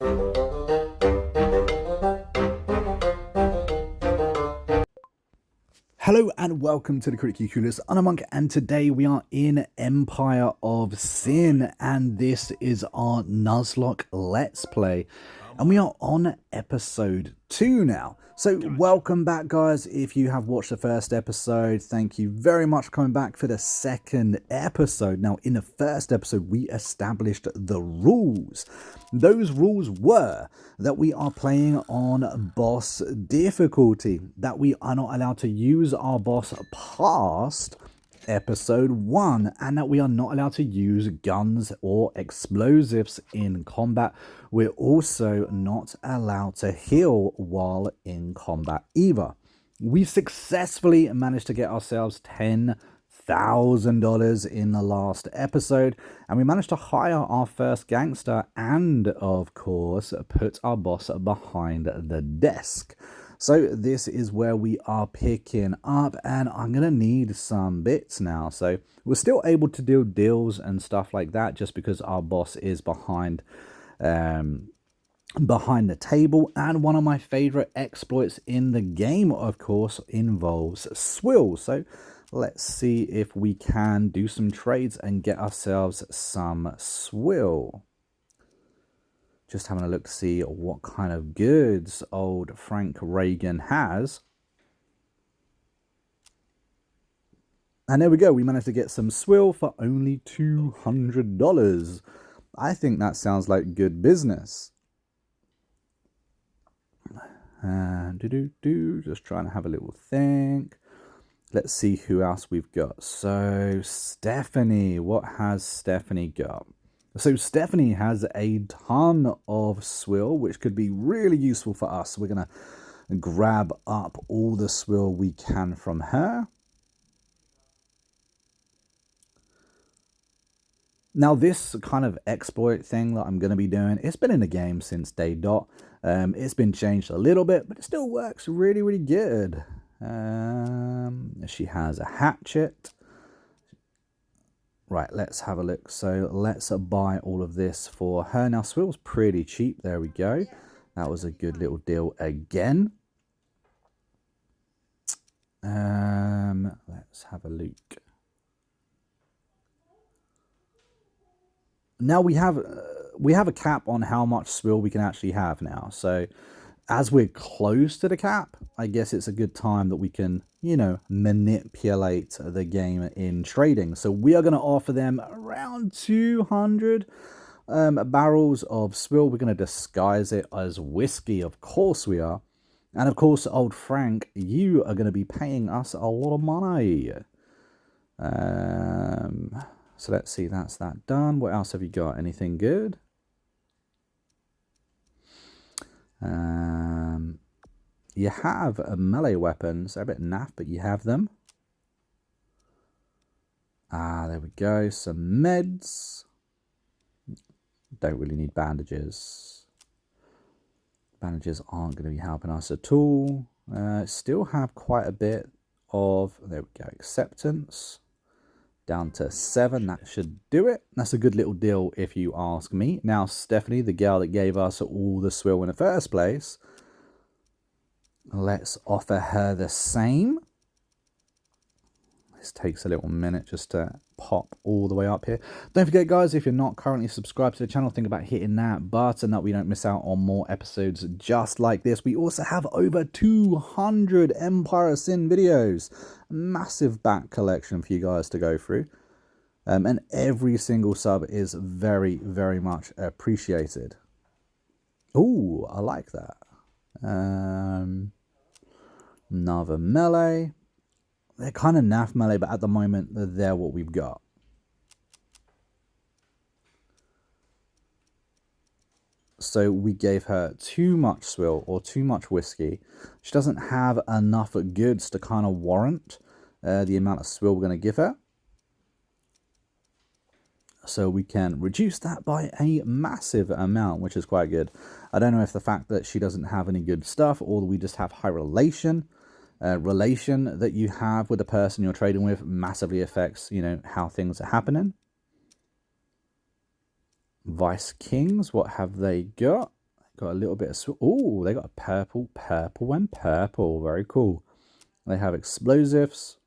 Hello and welcome to the Critically Clueless. I'm Monk, and today we are in Empire of Sin, and this is our Nuzlocke Let's Play, and we are on episode 2 now. So welcome back, guys. If you have watched the first episode, thank you very much for coming back for the second episode. Now, in the first episode, we established the rules. Those rules were that we are playing on boss difficulty, that we are not allowed to use our boss past episode 1, and that we are not allowed to use guns or explosives in combat. We're also not allowed to heal while in combat either. We successfully managed to get ourselves $10,000 in the last episode, and we managed to hire our first gangster and, of course, put our boss behind the desk. So this is where we are picking up, and I'm going to need some bits now. So we're still able to do deals and stuff like that just because our boss is behind the table. And one of my favorite exploits in the game, of course, involves swill. So let's see if we can do some trades and get ourselves some swill. Just having a look to see what kind of goods old Frank Reagan has. And there we go. We managed to get some swill for only $200. I think that sounds like good business. Just trying to have a little think. Let's see who else we've got. So Stephanie, what has Stephanie got? So Stephanie has a ton of swill, which could be really useful for us. We're going to grab up all the swill we can from her. Now, this kind of exploit thing that I'm going to be doing, it's been in the game since day dot. It's been changed a little bit, but it still works really, really good. She has a hatchet. Right, let's have a look. So let's buy all of this for her. Now, swill's pretty cheap. There we go. That was a good little deal again. Let's have a look. Now we have a cap on how much swill we can actually have now. So as we're close to the cap, I guess it's a good time that we can, you know, manipulate the game in trading. So we are going to offer them around 200 barrels of swill. We're going to disguise it as whiskey. Of course we are. And of course, old Frank, you are going to be paying us a lot of money. So let's see, that's that done. What else have you got? Anything good? You have melee weapons. They're a bit naff, but you have them. There we go. Some meds. Don't really need bandages. Bandages aren't going to be helping us at all. Still have quite a bit of, there we go, acceptance. Down to 7. That should do it. That's a good little deal if you ask me. Now, Stephanie, the girl that gave us all the swill in the first place, let's offer her the same. This takes a little minute just to pop all the way up here. Don't forget, guys, if you're not currently subscribed to the channel, think about hitting that button that we don't miss out on more episodes just like this. We also have over 200 Empire of Sin videos. Massive back collection for you guys to go through. And every single sub is very, very much appreciated. Oh, I like that. Another melee. They're kind of naff melee, but at the moment, they're what we've got. So we gave her too much swill or too much whiskey. She doesn't have enough goods to kind of warrant the amount of swill we're going to give her. So we can reduce that by a massive amount, which is quite good. I don't know if the fact that she doesn't have any good stuff, or we just have high relation that you have with the person you're trading with massively affects, you know, how things are happening. Vice Kings, what have they got? Got a little bit of... Oh, they got a purple, purple, and purple. Very cool. They have explosives.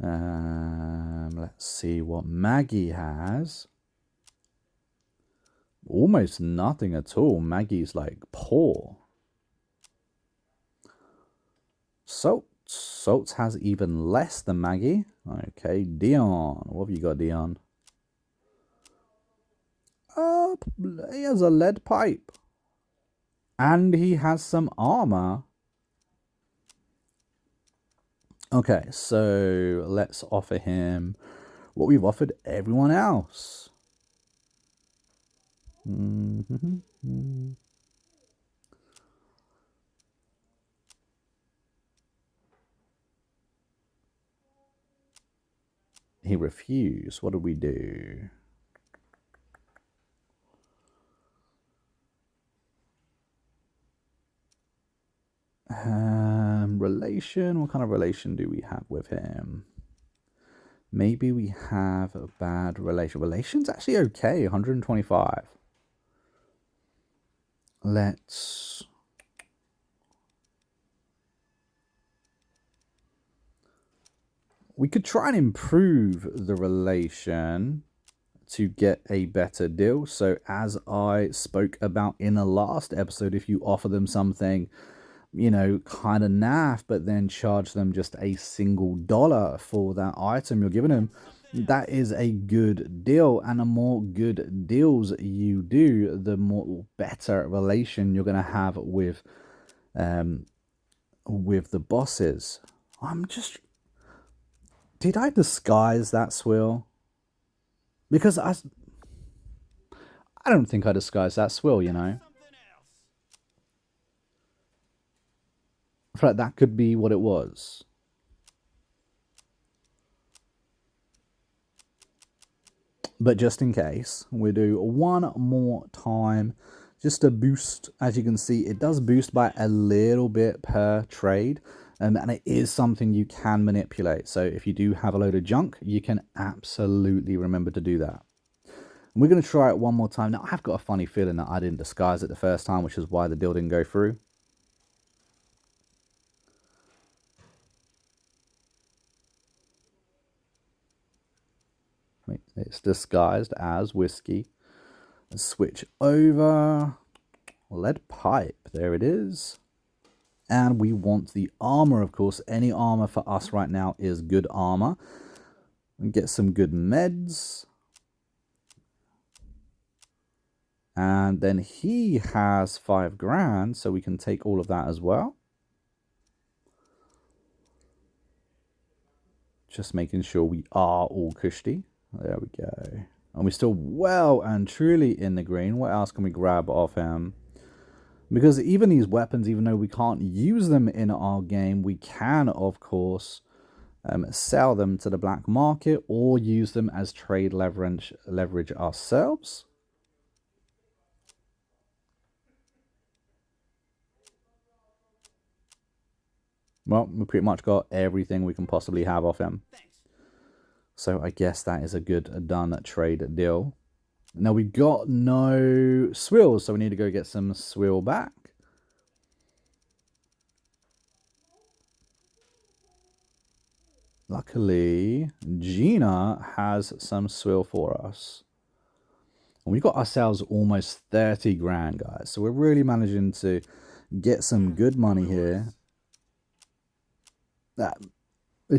Let's see what Maggie has. Almost nothing at all. Maggie's like poor. Salt has even less than Maggie. Okay, Dion. What have you got, Dion? He has a lead pipe. And he has some armor. Okay, so let's offer him what we've offered everyone else. He refused. What did we do? Relation. What kind of relation do we have with him? Maybe we have a bad relation. Relation's actually okay. 125. Let's... We could try and improve the relation to get a better deal. So as I spoke about in the last episode, if you offer them something, you know, kind of naff, but then charge them just a single dollar for that item you're giving them, that is a good deal. And the more good deals you do, the more better relation you're going to have with the bosses. Did I disguise that swill? Because I don't think I disguised that swill, you know. I feel like that could be what it was. But just in case, we do one more time just to boost. As you can see, it does boost by a little bit per trade. And it is something you can manipulate. So if you do have a load of junk, you can absolutely remember to do that. And we're going to try it one more time. Now, I've got a funny feeling that I didn't disguise it the first time, which is why the deal didn't go through. It's disguised as whiskey. Let's switch over. Lead pipe. There it is. And we want the armor, of course. Any armor for us right now is good armor. And get some good meds. And then he has 5 grand, so we can take all of that as well. Just making sure we are all cushy. There we go. And we're still well and truly in the green. What else can we grab off him? Because even these weapons, even though we can't use them in our game, we can, of course, sell them to the black market or use them as trade leverage ourselves. Well, we pretty much got everything we can possibly have off him. So I guess that is a good done trade deal. Now we got no swills, so we need to go get some swill back. Luckily, Gina has some swill for us. And we got ourselves almost 30 grand, guys. So we're really managing to get some good money here.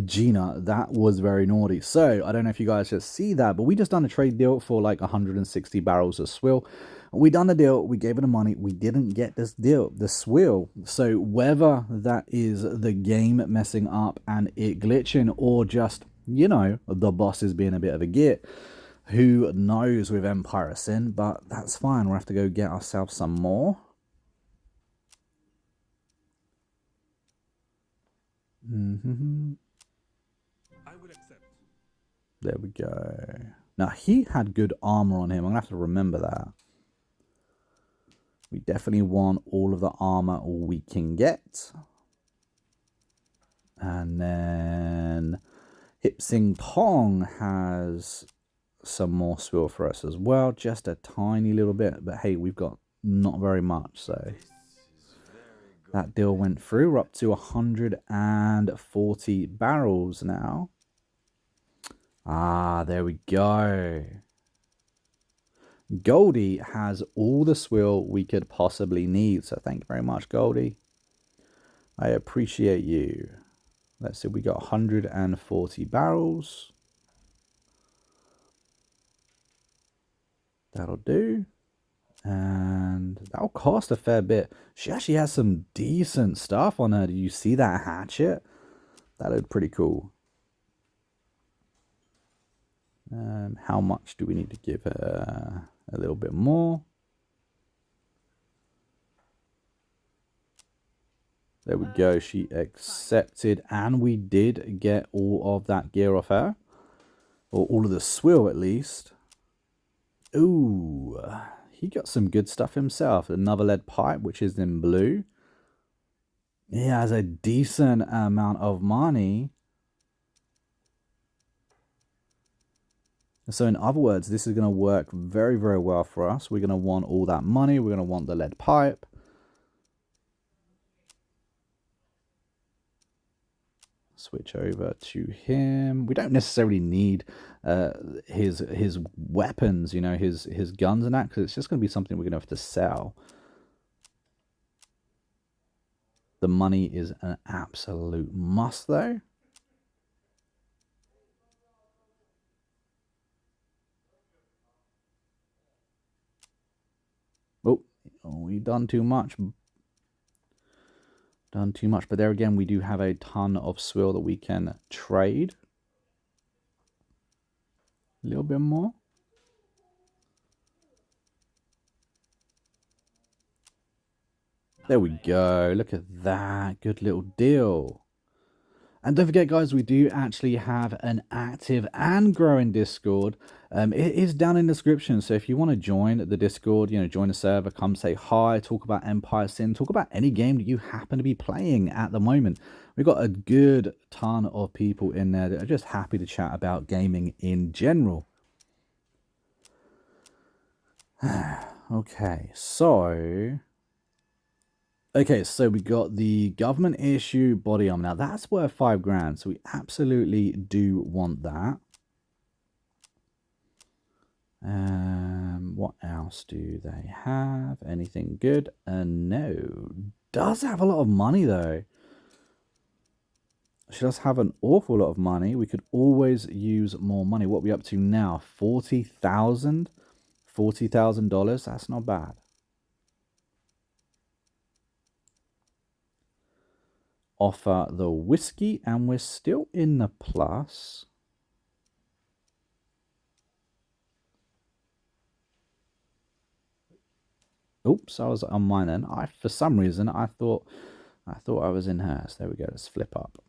Gina, that was very naughty. So I don't know if you guys just see that, but we just done a trade deal for like 160 barrels of swill. We done the deal, we gave her the money, we didn't get this deal, the swill. So whether that is the game messing up and it glitching, or just, you know, the boss is being a bit of a git, who knows with Empire of Sin, but that's fine. We'll have to go get ourselves some more. I would accept. There we go. Now, he had good armor on him. I'm going to have to remember that. We definitely want all of the armor we can get. And then Hip Sing Tong has some more swill for us as well. Just a tiny little bit. But hey, we've got not very much. So that deal went through. We're up to 140 barrels now. Ah, there we go. Goldie has all the swill we could possibly need. So thank you very much, Goldie. I appreciate you. Let's see, we got 140 barrels. That'll do. And that'll cost a fair bit. She actually has some decent stuff on her. Do you see that hatchet? That looked pretty cool. How much do we need to give her? A little bit more. There we go. She accepted, and we did get all of that gear off her, or all of the swill at least. Ooh, he got some good stuff himself. Another lead pipe, which is in blue. He has a decent amount of money. So in other words, this is going to work very, very well for us. We're going to want all that money. We're going to want the lead pipe. Switch over to him. We don't necessarily need his weapons, you know, his guns and that, because it's just going to be something we're going to have to sell. The money is an absolute must, though. Oh, we've done too much. Done too much. But there again, we do have a ton of swill that we can trade. A little bit more. There we go. Look at that. Good little deal. And don't forget, guys, we do actually have an active and growing Discord. It is down in the description. So if you want to join the Discord, you know, join the server, come say hi, talk about Empire Sin, talk about any game that you happen to be playing at the moment. We've got a good ton of people in there that are just happy to chat about gaming in general. Okay, so we got the government issue body armor. Now that's worth 5 grand, so we absolutely do want that. What else do they have? Anything good? No. Does have a lot of money though. She does have an awful lot of money. We could always use more money. What are we up to now? $40,000? $40,000? That's not bad. Offer the whiskey, and we're still in the plus. Oops, I was on mine then. For some reason, I thought I was in hers. There we go. Let's flip up.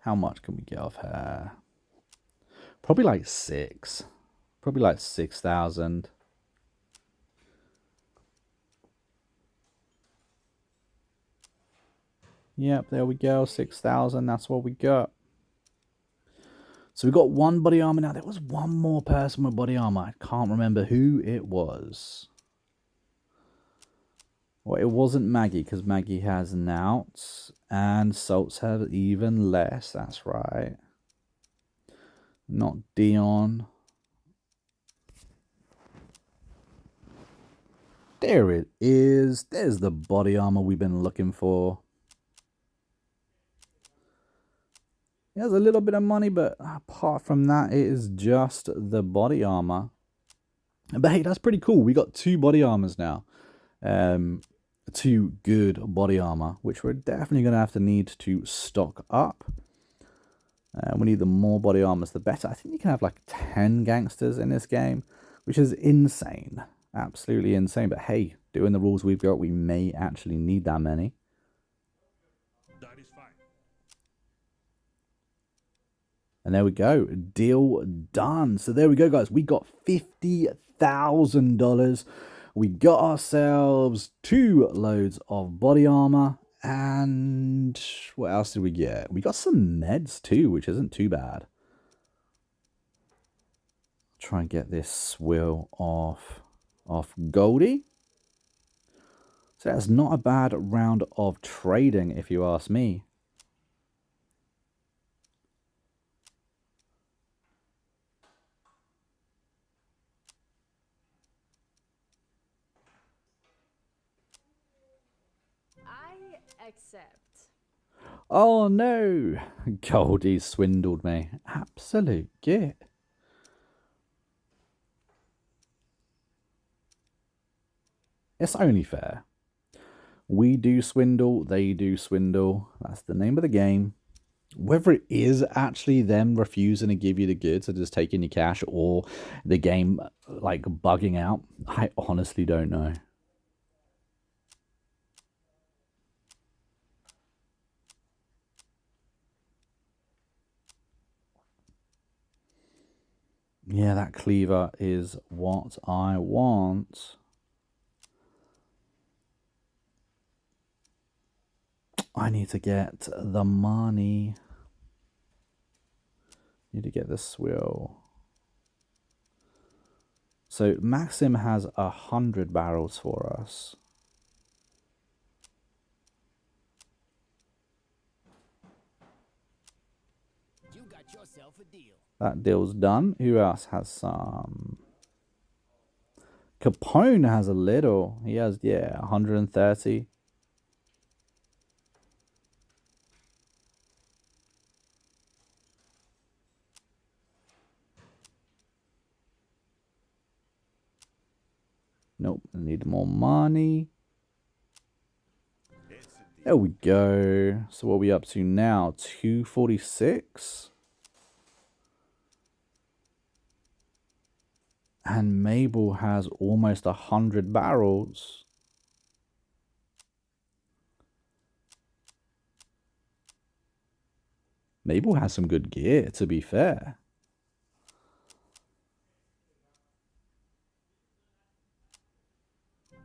How much can we get off her? Probably like 6. Probably like 6,000. Yep, there we go. 6,000. That's what we got. So we got one body armor. Now, there was one more person with body armor. I can't remember who it was. Well, it wasn't Maggie, because Maggie has Nouts. And Salts have even less. That's right. Not Dion. There it is. There's the body armor we've been looking for. He has a little bit of money, but apart from that, it is just the body armor. But hey, that's pretty cool. We got 2 body armors now. 2 good body armor, which we're definitely going to have to need to stock up. We need the more body armors, the better. I think you can have like 10 gangsters in this game, which is insane. Absolutely insane. But hey, doing the rules we've got, we may actually need that many. That is fine. And there we go. Deal done. So there we go, guys. We got $1,000. We got ourselves 2 loads of body armor. And what else did we get? We got some meds too, which isn't too bad. Try and get this swill off Goldie. So that's not a bad round of trading, if you ask me. I accept. Oh no! Goldie swindled me. Absolute git. It's only fair. We do swindle, they do swindle. That's the name of the game. Whether it is actually them refusing to give you the goods and just taking your cash, or the game like bugging out, I honestly don't know. Yeah, that cleaver is what I want. I need to get the money. Need to get the swill. So Maxim has 100 barrels for us. You got yourself a deal. That deal's done. Who else has some? Capone has a little. He has, yeah, 130. Nope, I need more money. There we go. So what are we up to now? 246. And Mabel has almost 100 barrels. Mabel has some good gear, to be fair.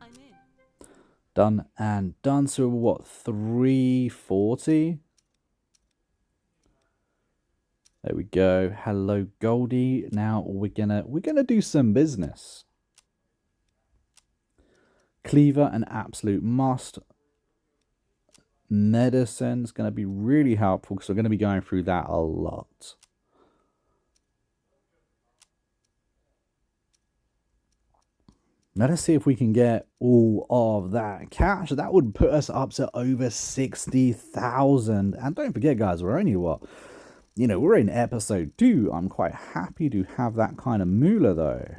I'm in. Done and done. So what, 340? There we go. Hello, Goldie. Now we're gonna do some business. Cleaver, an absolute must. Medicine's gonna be really helpful because we're gonna be going through that a lot. Let us see if we can get all of that cash. That would put us up to over 60,000. And don't forget, guys, we're only what? You know, we're in episode 2. I'm quite happy to have that kind of moolah, though.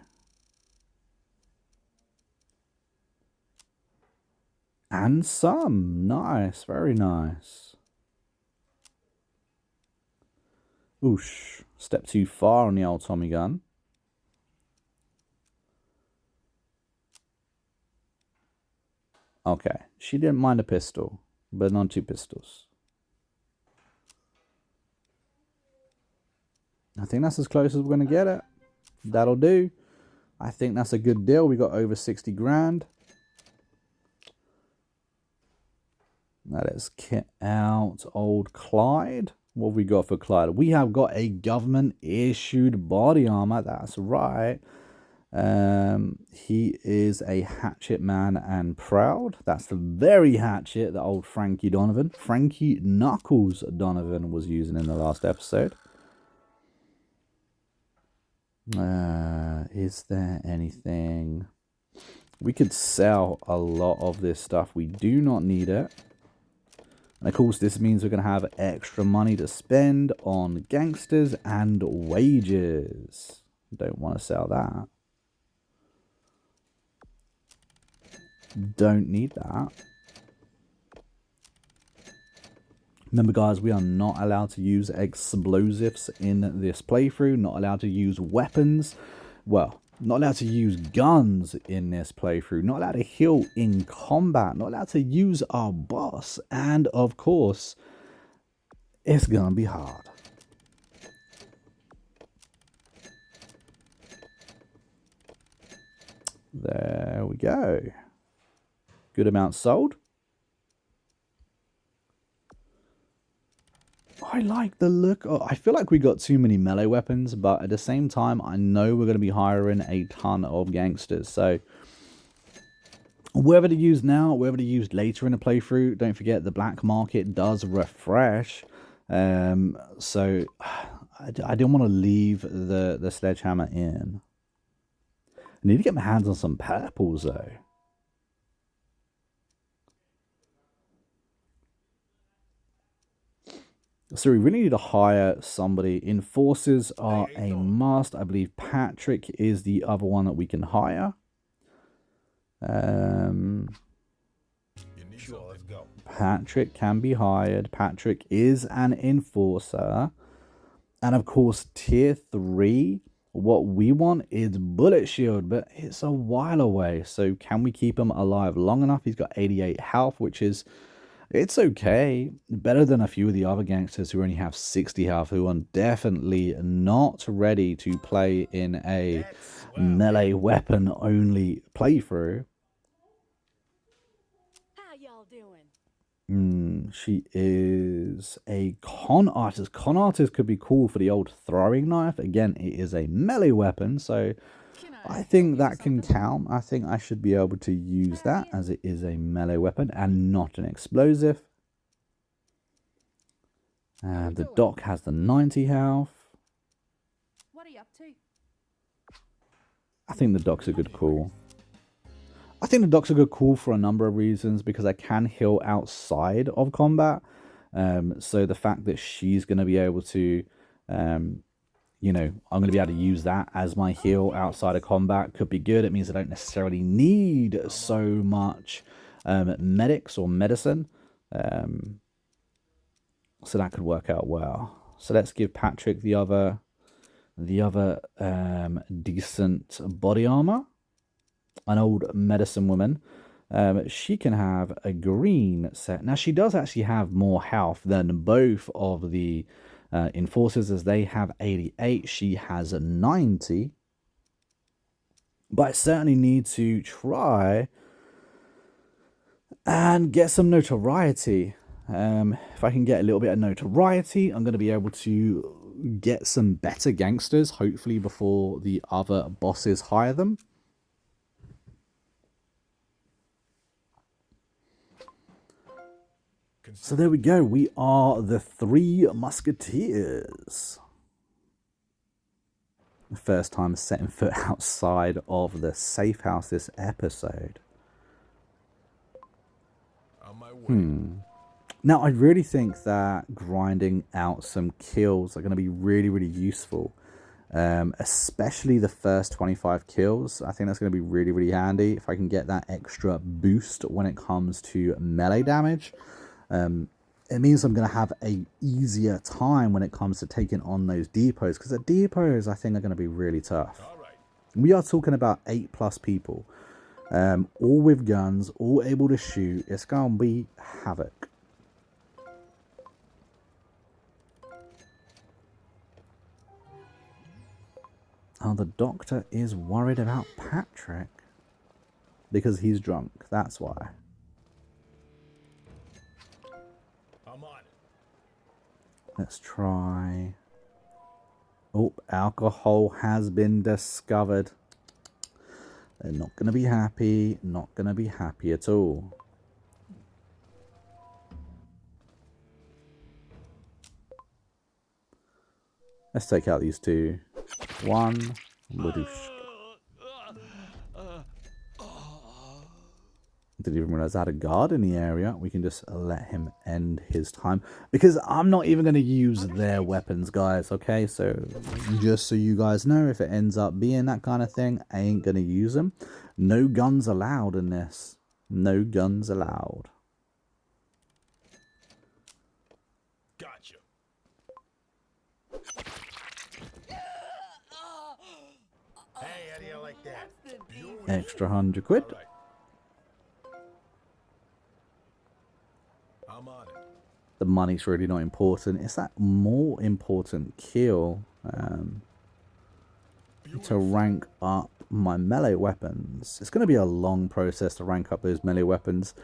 And some. Nice. Very nice. Oosh. Step too far on the old Tommy gun. Okay. She didn't mind a pistol, but not 2 pistols. I think that's as close as we're going to get it. That'll do. I think that's a good deal. We got over 60 grand. Now let's get out old Clyde. What have we got for Clyde? We have got a government issued body armor. That's right. He is a hatchet man and proud. That's the very hatchet that old Frankie Knuckles Donovan was using in the last episode. Is there anything? We could sell a lot of this stuff. We do not need it. And of course, this means we're going to have extra money to spend on gangsters and wages. Don't want to sell that. Don't need that. Remember, guys, we are not allowed to use explosives in this playthrough. Not allowed to use weapons. Well, not allowed to use guns in this playthrough. Not allowed to heal in combat. Not allowed to use our boss. And, of course, it's going to be hard. There we go. Good amount sold. I like the look. Oh, I feel like we got too many melee weapons, but at the same time, I know we're going to be hiring a ton of gangsters. So whether to use now, whether to use later in a playthrough, don't forget the black market does refresh. So I didn't want to leave the sledgehammer in. I need to get my hands on some purples though. So we really need to hire somebody. Enforcers are a must. I believe Patrick is the other one that we can hire. Sure, let's go. Patrick can be hired. Patrick is an enforcer. And of course, tier 3, what we want is bullet shield, but it's a while away. So can we keep him alive long enough? He's got 88 health, which is, it's okay. Better than a few of the other gangsters who only have 60 health, who are definitely not ready to play in a melee weapon only playthrough. How y'all doing? She is a con artist. Con artist could be cool for the old throwing knife. Again, it is a melee weapon, so I think that can count. I think I should be able to use that as it is a melee weapon and not an explosive. The doc has the 90 health. What are you up to? I think the doc's a good call. I think the doc's a good call for a number of reasons, because I can heal outside of combat. So the fact that she's going to be able to, you know, I'm going to be able to use that as my heal outside of combat could be good. It means I don't necessarily need so much medics or medicine. So that could work out well. So let's give Patrick the other decent body armor. An old medicine woman. She can have a green set. Now, she does actually have more health than both of the enforcers, as they have 88. She has a 90. But I certainly need to try and get some notoriety. If I can get a little bit of notoriety, I'm going to be able to get some better gangsters, hopefully before the other bosses hire them. So there we go. We are the 3 Musketeers. The first time setting foot outside of the safe house this episode. On my way. Now, I really think that grinding out some kills are going to be really, really useful. Especially the first 25 kills. I think that's going to be really, really handy if I can get that extra boost when it comes to melee damage. It means I'm going to have a easier time when it comes to taking on those depots, because the depots I think are going to be really tough. All right. We are talking about 8+ people, all with guns, all able to shoot. It's going to be havoc. Oh, the doctor is worried about Patrick because he's drunk. That's why. I'm on it. Let's try. Oh, alcohol has been discovered. They're not going to be happy. Not going to be happy at all. Let's take out these two. One. Badoosh. Didn't even realize I had a guard in the area. We can just let him end his time, because I'm not even going to use their weapons, guys. Okay, so just so you guys know, if it ends up being that kind of thing, I ain't going to use them. No guns allowed in this. No guns allowed. Gotcha. Hey, how do you like that? Extra 100 quid. All right. I'm on it. The money's really not important. It's that more important kill. to rank up my melee weapons. It's going to be a long process to rank up those melee weapons,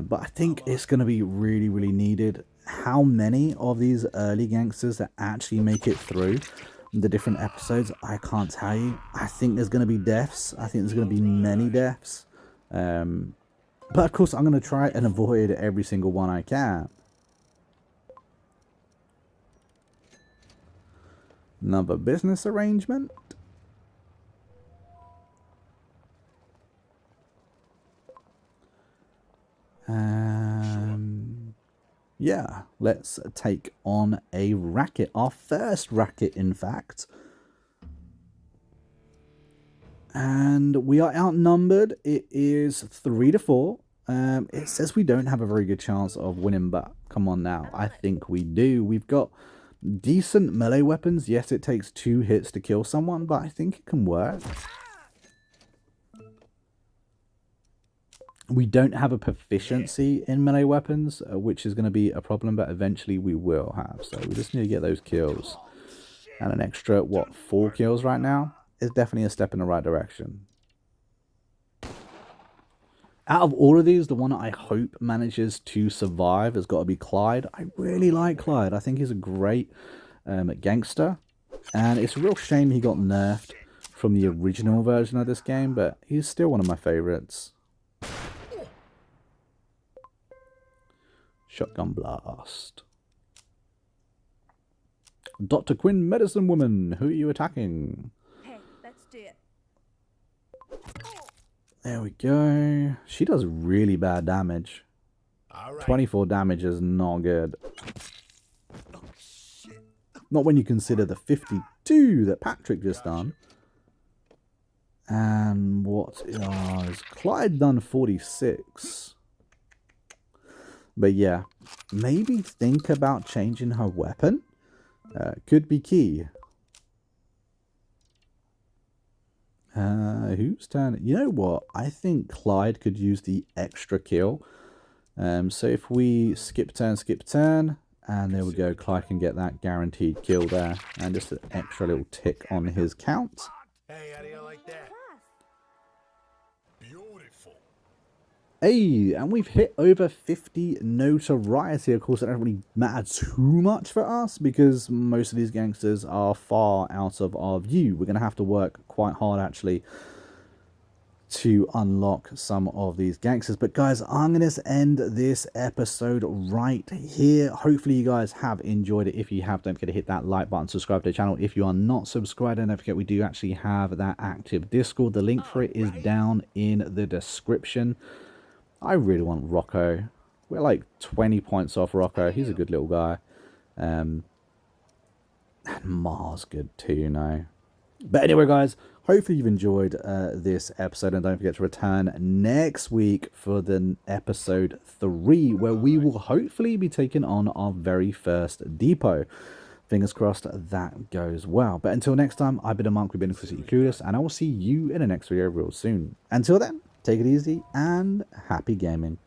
but I think it's going to be really, really needed. How many of these early gangsters that actually make it through the different episodes, I can't tell you. I think there's going to be deaths. I think there's going to be many deaths. But of course, I'm going to try and avoid every single one I can. Another business arrangement. Yeah, let's take on a racket. Our first racket, in fact. And we are outnumbered. It is 3-4. It says we don't have a very good chance of winning, but come on now. I think we do. We've got decent melee weapons. Yes, it takes 2 hits to kill someone, but I think it can work. We don't have a proficiency in melee weapons, which is going to be a problem, but eventually we will have. So we just need to get those kills. And an extra, what, 4 kills right now? Is definitely a step in the right direction. Out of all of these, the one that I hope manages to survive has got to be Clyde. I really like Clyde. I think he's a great gangster. And it's a real shame he got nerfed from the original version of this game, but he's still one of my favorites. Shotgun blast. Dr. Quinn, medicine woman, who are you attacking? Hey, let's do it. There we go. She does really bad damage. All right. 24 damage is not good. Not when you consider the 52 that Patrick just done. And what is Clyde done 46? But yeah, maybe think about changing her weapon. Could be key. Whose turn? You know what? I think Clyde could use the extra kill. So if we skip turn, and there we go. Clyde can get that guaranteed kill there. And just an extra little tick on his count. Hey, how do you like that? Beautiful. Hey, and we've hit over 50 notoriety. Of course, it doesn't really matter too much for us because most of these gangsters are far out of our view. We're going to have to work quite hard, actually, to unlock some of these gangsters. But guys, I'm going to end this episode right here. Hopefully you guys have enjoyed it. If you have, don't forget to hit that like button, subscribe to the channel. If you are not subscribed, don't forget we do actually have that active Discord. The link for it is down in the description. I really want Rocco. We're like 20 points off Rocco. He's a good little guy. And Mars good too, you know. But anyway, guys, hopefully you've enjoyed this episode. And don't forget to return next week for the episode 3, where we will hopefully be taking on our very first depot. Fingers crossed that goes well. But until next time, I've been a monk. We've been Critically Clueless. And I will see you in the next video real soon. Until then, take it easy and happy gaming.